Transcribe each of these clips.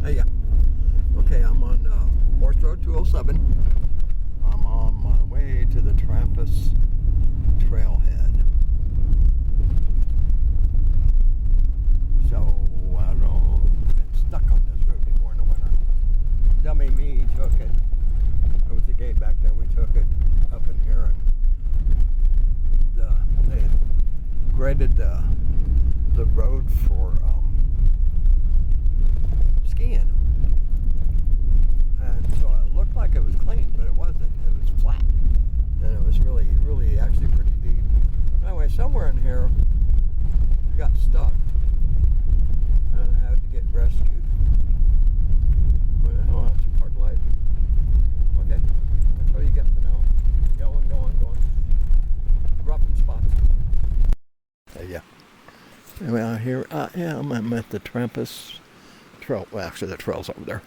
Hey, yeah. Okay, I'm on Horse Road 207. I'm on my way to the Trampas Trailhead. So, I don't know, I've been stuck on this road before in the winter. Dummy me took it. There was a gate back there, we took it up in here, and they graded the road for skiing. And so it looked like it was clean, but it wasn't. It was flat. And it was really actually pretty deep. Anyway, somewhere in here, we got stuck. And I had to get rescued. Well, that's a part of life. Okay, that's all you get for now. Going. Rough in spots. Yeah. Anyway, here I am. I'm at the Trampas Trail. Well, actually, the trail's over there.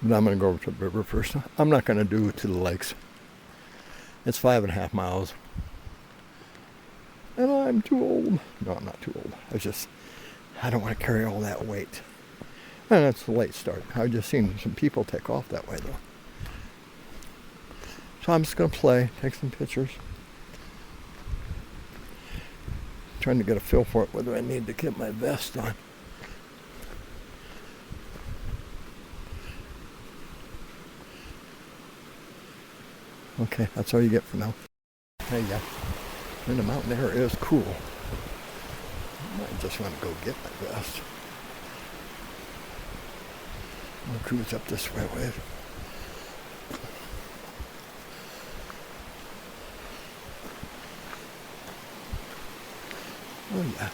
But I'm going to go over to the river first. I'm not going to do to the lakes. It's 5.5 miles. And I'm too old. No, I'm not too old. I don't want to carry all that weight. And it's a late start. I've just seen some people take off that way, though. So I'm just going to play, take some pictures. Trying to get a feel for it, whether I need to get my vest on. Okay, that's all you get for now. Hey, yeah. And the mountain air is cool. I might just want to go get my vest. I'll cruise up this way. Oh, yeah.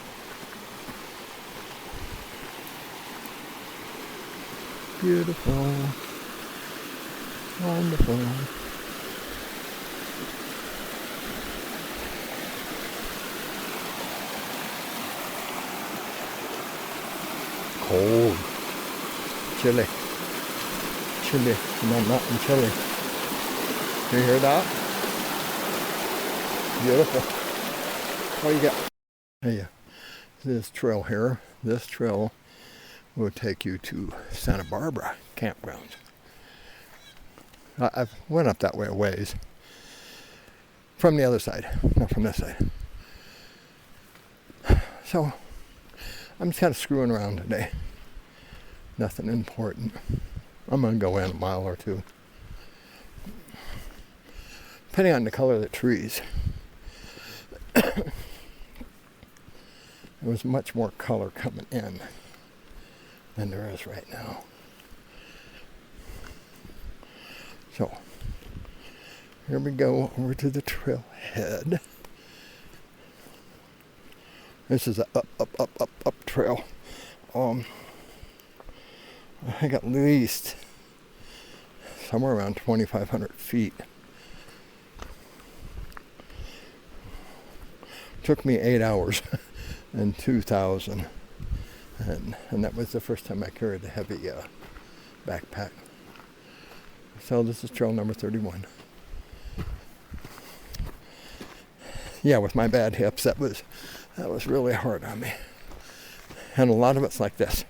Beautiful. Wonderful. Cold. Chilly. No, not in chilly. Do you hear that? Beautiful. What do you got? Hey, this trail here, this trail will take you to Santa Barbara campground. I went up that way a ways. From the other side, not from this side. So, I'm just kind of screwing around today. Nothing important. I'm going to go in a mile or two. Depending on the color of the trees. There was much more color coming in than there is right now. So, here we go over to the trailhead. This is a up trail. I think at least somewhere around 2,500 feet. Took me 8 hours in 2000, and that was the first time I carried a heavy backpack. So this is trail number 31. Yeah, with my bad hips, that was really hard on me. And a lot of it's like this,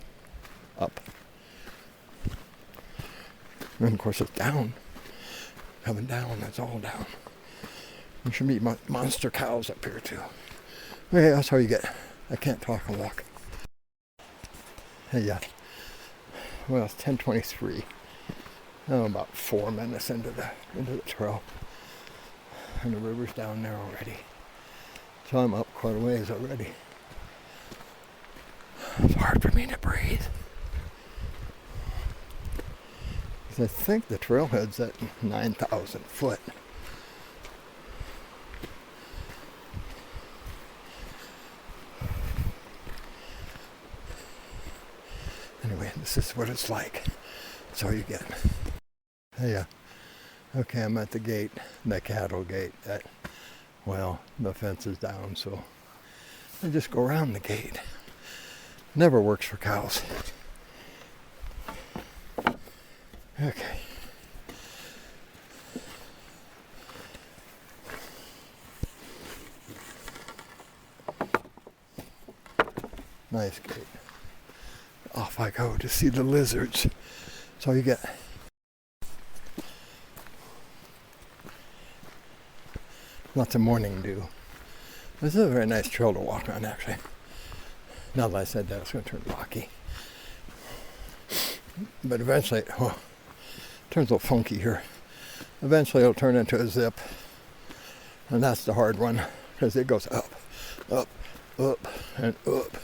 up. And of course it's down, coming down, that's all down. There should be monster cows up here too. Okay, that's how you get. I can't talk and walk. Hey, yeah. Well, it's 10:23. I'm about 4 minutes into the trail, and the river's down there already. So I'm up quite a ways already. It's hard for me to breathe. I think the trailhead's at 9,000 foot. Anyway, this is what it's like. That's all you get. Yeah. Okay, I'm at the gate, the cattle gate. The fence is down, so I just go around the gate. Never works for cows. Okay. Nice gate. off I go to see the lizards. That's all you get. Lots of morning dew. This is a very nice trail to walk on, actually. Now that I said that, it's going to turn rocky. But eventually, it turns a little funky here. Eventually it'll turn into a zip. And that's the hard one, because it goes up, up, up, and up.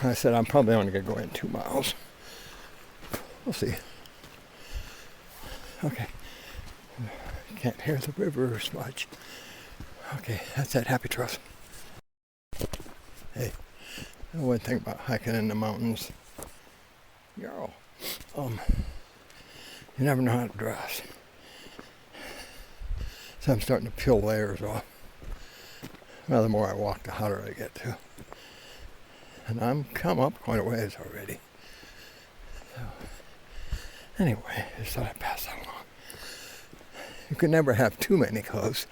I said I'm probably only going to go in 2 miles. We'll see. Okay. Can't hear the river as much. Okay, that's that. Happy trails. Hey, one thing about hiking in the mountains, you never know how to dress. So I'm starting to peel layers off. Well, the more I walk, the hotter I get too. And I'm come up quite a ways already. So, anyway, I just thought I'd pass that along. You can never have too many clothes,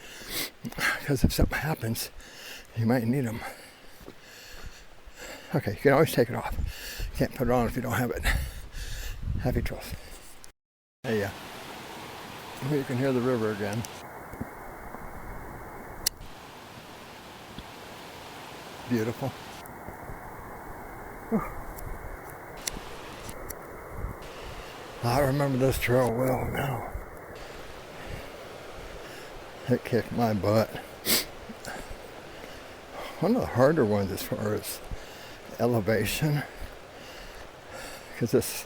because if something happens, you might need them. Okay, you can always take it off. You can't put it on if you don't have it. Happy trails. Hey, yeah. You can hear the river again. Beautiful. Whew. I remember this trail well now. It kicked my butt. One of the harder ones as far as elevation, because it's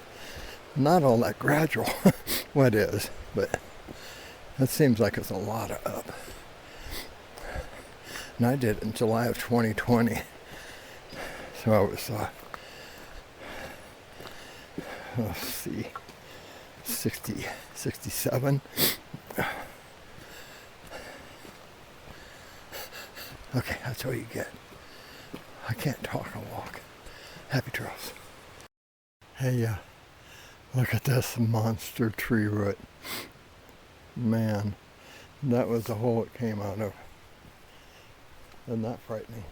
not all that gradual. Well, it is, but it seems like it's a lot of up. And I did it in July of 2020, so I was let's see, 67. Okay, that's all you get. I can't talk and walk. Happy trails. Hey, look at this monster tree root. Man, that was the hole it came out of. Isn't that frightening?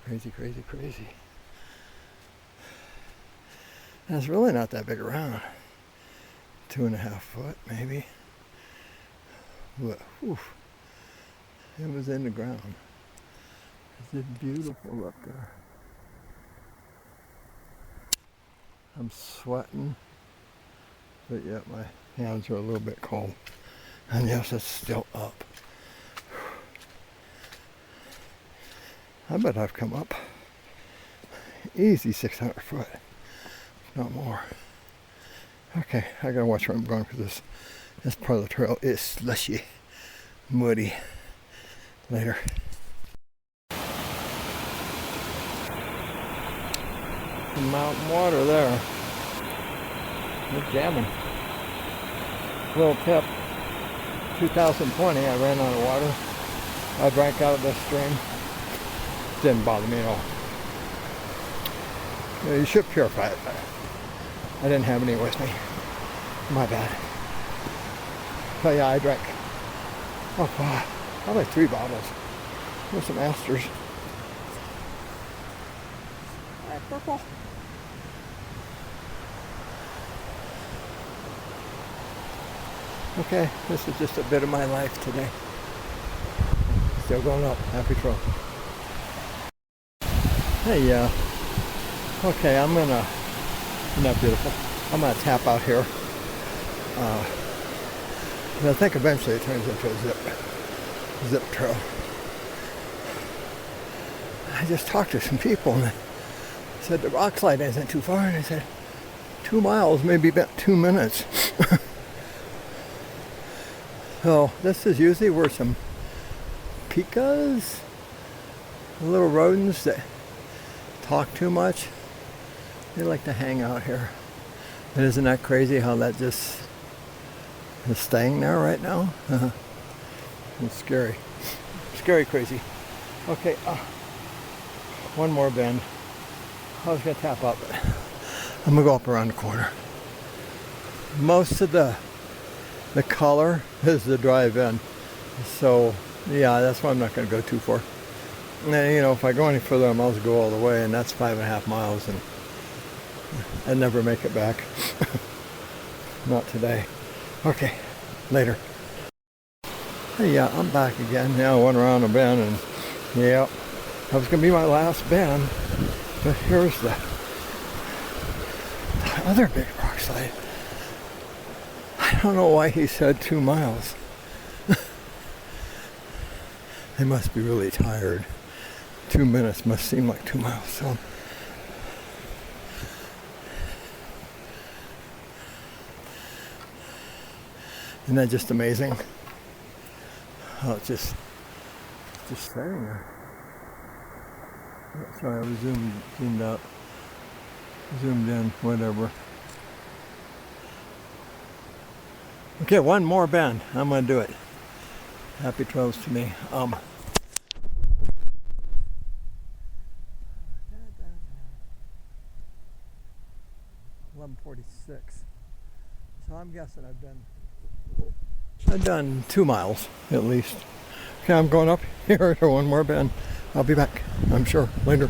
Crazy, crazy, crazy. And it's really not that big around. 2.5 foot, maybe. But, oof, it was in the ground. It's beautiful up there. I'm sweating, but yet my hands are a little bit cold. And yes, it's still up. I bet I've come up easy 600 foot, if not more. Okay, I gotta watch where I'm going because this part of the trail is slushy, muddy. Later. Some mountain water there. We're jamming. Little tip. 2020, I ran out of water. I drank out of this stream. Didn't bother me at all. You should purify it, but I didn't have any with me. My bad. So yeah, I drank, probably 3 bottles with some asters. Alright, purple. Okay, this is just a bit of my life today. Still going up. Happy trail. Hey, okay, isn't that beautiful? I'm gonna tap out here. I think eventually it turns into a zip trail. I just talked to some people and they said the rock slide isn't too far, and I said 2 miles, maybe about 2 minutes. So this is usually where some pikas, little rodents that talk too much, they like to hang out here. And isn't that crazy how that just is staying there right now? It's scary. Scary crazy. Okay, one more bend. I was going to tap up, but I'm going to go up around the corner. Most of the The color is the drive-in. So yeah, that's why I'm not going to go too far. And, you know, if I go any further, I might as well go all the way, and that's 5.5 miles, and I'd never make it back. Not today. Okay, later. Hey, yeah, I'm back again. Yeah, I went around a bend, and yeah, that was going to be my last bend. But here's the other big rock slide. I don't know why he said 2 miles. They must be really tired. 2 minutes must seem like 2 miles. So isn't that just amazing? Oh, it's just sitting there. Sorry, I was zoomed out, zoomed in, whatever. Okay, one more bend. I'm gonna do it. Happy trails to me. 11:46. So I'm guessing I've done 2 miles at least. Okay, I'm going up here to one more bend. I'll be back, I'm sure, later.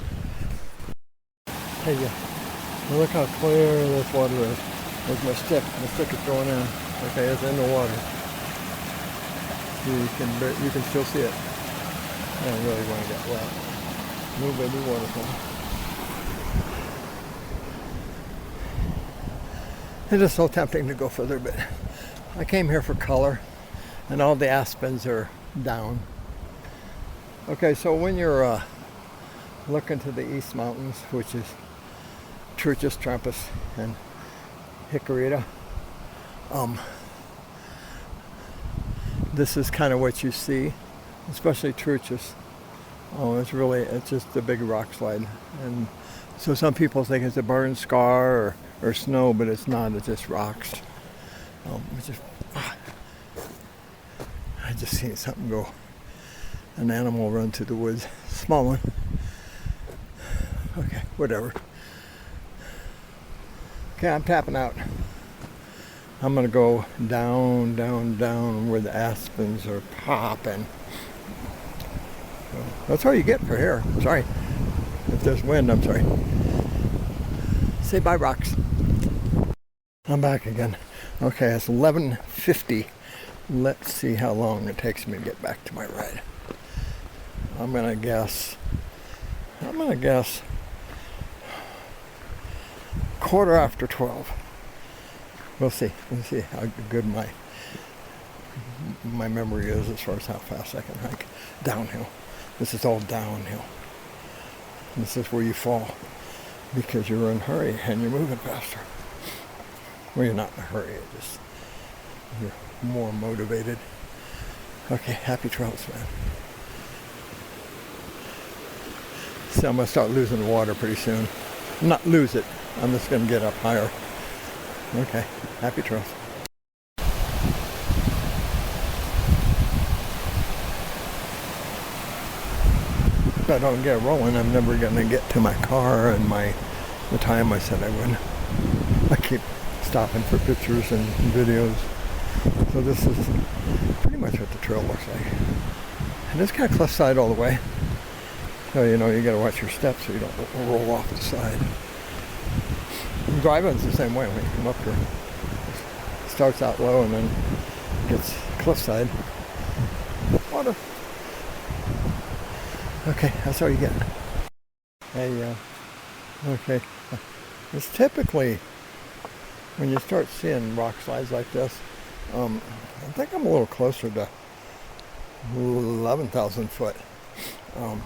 Hey, yeah. Look how clear this water is. There's my stick. My stick is going in. Okay, it's in the water. You can still see it. I don't really want to get wet. No baby waterfall. It is so tempting to go further, but I came here for color, and all the aspens are down. Okay, so when you're looking to the East Mountains, which is Trampas, Trampas, and Jicarilla, this is kind of what you see, especially Trampas. Oh, it's just a big rock slide, and so some people think it's a burn scar or snow, but it's not. It's just rocks. I just seen something go. An animal run through the woods. Small one. Okay, whatever. Okay, I'm tapping out. I'm gonna go down, down, down where the aspens are popping. So that's all you get for here. Sorry. If there's wind, I'm sorry. Say bye, rocks. I'm back again. Okay, it's 11:50. Let's see how long it takes me to get back to my ride. I'm gonna guess 12:15. We'll see how good my memory is as far as how fast I can hike downhill. This is all downhill. This is where you fall because you're in a hurry and you're moving faster. Well, you're not in a hurry, you're more motivated. Okay, happy trails, man. So I'm gonna start losing water pretty soon. Not lose it, I'm just gonna get up higher. Okay, happy trails. If I don't get rolling, I'm never gonna get to my car and the time I said I would. I keep stopping for pictures and videos. So this is pretty much what the trail looks like. And it's kind of cliffside all the way. So you gotta watch your steps so you don't roll off the side. And driving's the same way when you come up here. It starts out low and then gets cliffside. Water. Okay, that's all you get. Hey, okay. It's typically, when you start seeing rock slides like this, I think I'm a little closer to 11,000 foot. I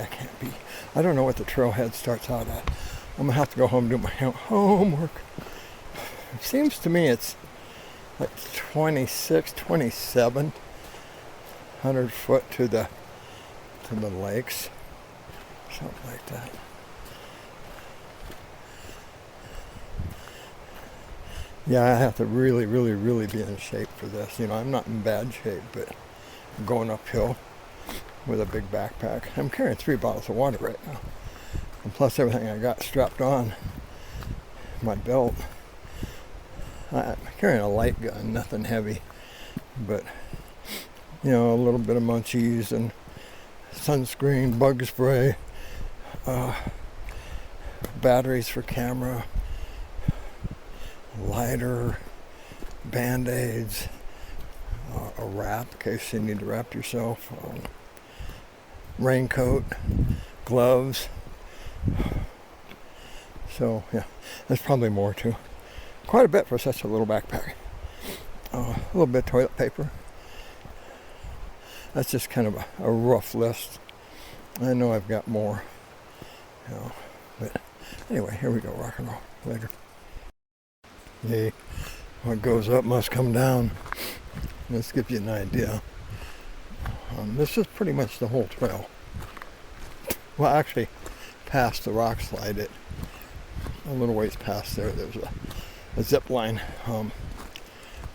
can't be. I don't know what the trailhead starts out at. I'm going to have to go home and do my homework. It seems to me it's like 2,700 foot to the lakes. Something like that. Yeah, I have to really, really, really be in shape for this. I'm not in bad shape, but I'm going uphill with a big backpack. I'm carrying 3 bottles of water right now. And plus everything I got strapped on my belt. I'm carrying a light gun, nothing heavy, but you know, a little bit of munchies and sunscreen, bug spray, batteries for camera, lighter, band-aids, a wrap in case you need to wrap yourself, raincoat, gloves. So yeah, there's probably more too. Quite a bit for such a little backpack. A little bit of toilet paper. That's just kind of a rough list. I know I've got more, you know, but anyway, here we go, rock and roll. Later. Hey, what goes up must come down. This gives you an idea. This is pretty much the whole trail. Well, actually, past the rock slide, a little ways past there's a zip line. You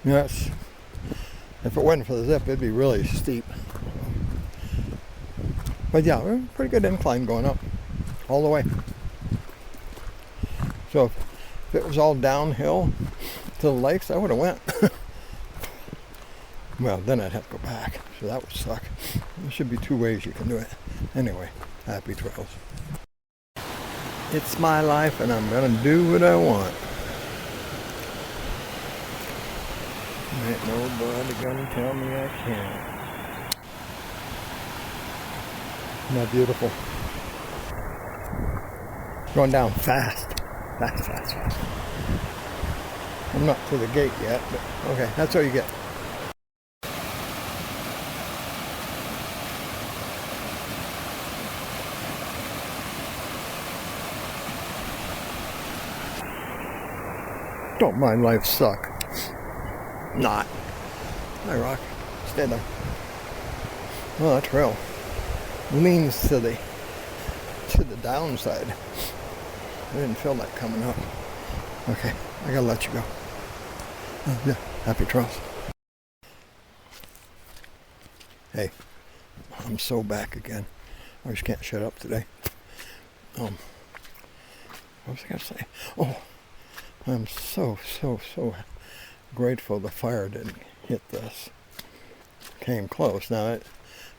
know, if it wasn't for the zip, it'd be really steep. But yeah, pretty good incline going up all the way. So if it was all downhill to the lakes, I would have went. Well, then I'd have to go back, so that would suck. There should be 2 ways you can do it. Anyway, happy trails. It's my life, and I'm gonna do what I want. Ain't nobody gonna tell me I can't. Isn't that beautiful? Going down fast. Fast, fast, fast. I'm not to the gate yet, but okay, that's all you get. Don't mind life suck. Not. Hi, Rock. Stay there. Oh, that trail leans to the downside. I didn't feel that coming up. Okay, I gotta let you go. Oh, yeah, happy trails. Hey, I'm so back again. I just can't shut up today. What was I gonna say? Oh, I'm so grateful the fire didn't hit this. Came close. Now, it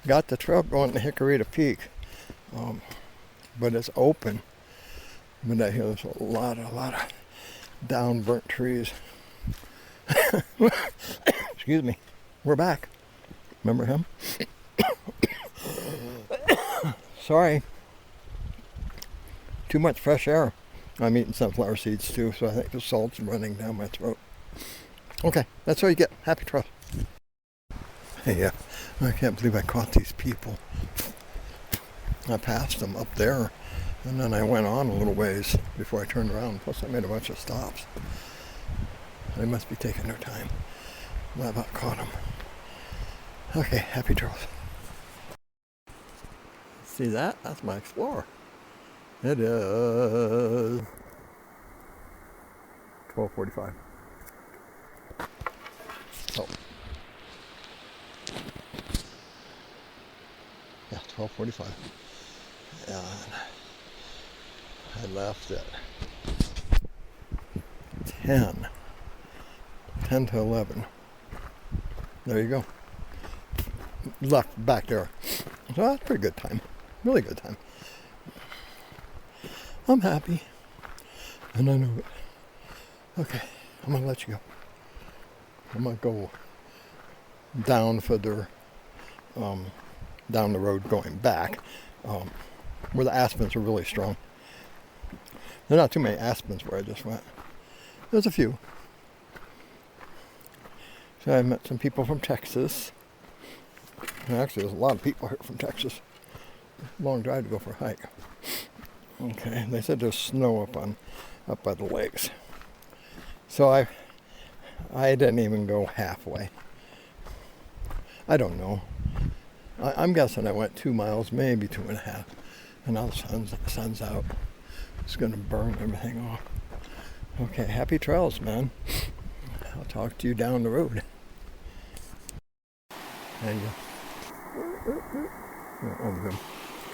got the trail going to Hickory Peak, but it's open. But I hear there's a lot of down burnt trees. Excuse me. We're back. Remember him? Sorry. Too much fresh air. I'm eating sunflower seeds too, so I think the salt's running down my throat. Okay, that's all you get. Happy trails. Hey, yeah, I can't believe I caught these people. I passed them up there, and then I went on a little ways before I turned around. Plus, I made a bunch of stops. They must be taking their time. I about caught them. Okay, happy trails. See that? That's my Explorer. It is 12:45. Oh. Yeah, 12:45. And I left at 10 to 11. There you go. Left back there. So that's a pretty good time. Really good time. I'm happy. And I know it. Okay, I'm going to let you go. I'm going to go down further, down the road going back, where the aspens are really strong. There are not too many aspens where I just went. There's a few. So I met some people from Texas. And actually, there's a lot of people here from Texas. Long drive to go for a hike. Okay, they said there's snow up by the lakes. So I didn't even go halfway. I don't know. I'm guessing I went 2 miles, maybe 2.5. And now the sun's out. It's going to burn everything off. Okay, happy trails, man. I'll talk to you down the road. There you go.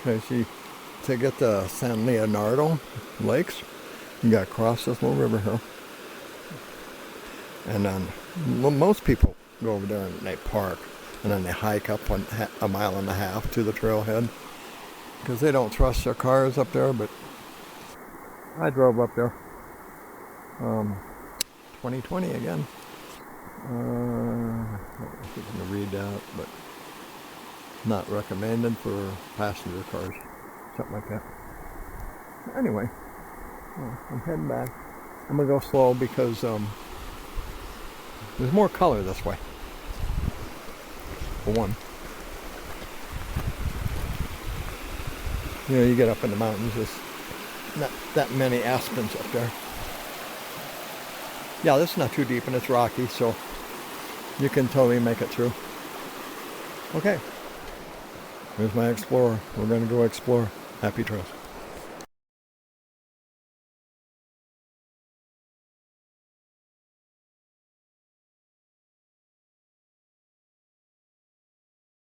Okay, see, to get to San Leonardo Lakes, you got to cross this little river here. And then most people go over there and they park, and then they hike up 1.5 miles to the trailhead because they don't trust their cars up there. But I drove up there 2020 again. I don't know if you can read that, but not recommended for passenger cars, something like that. Anyway, I'm heading back. I'm gonna go slow because there's more color this way, for one. You know, you get up in the mountains, there's not that many aspens up there. Yeah, this is not too deep and it's rocky, so you can totally make it through. Okay, here's my Explorer. We're going to go explore. Happy trails.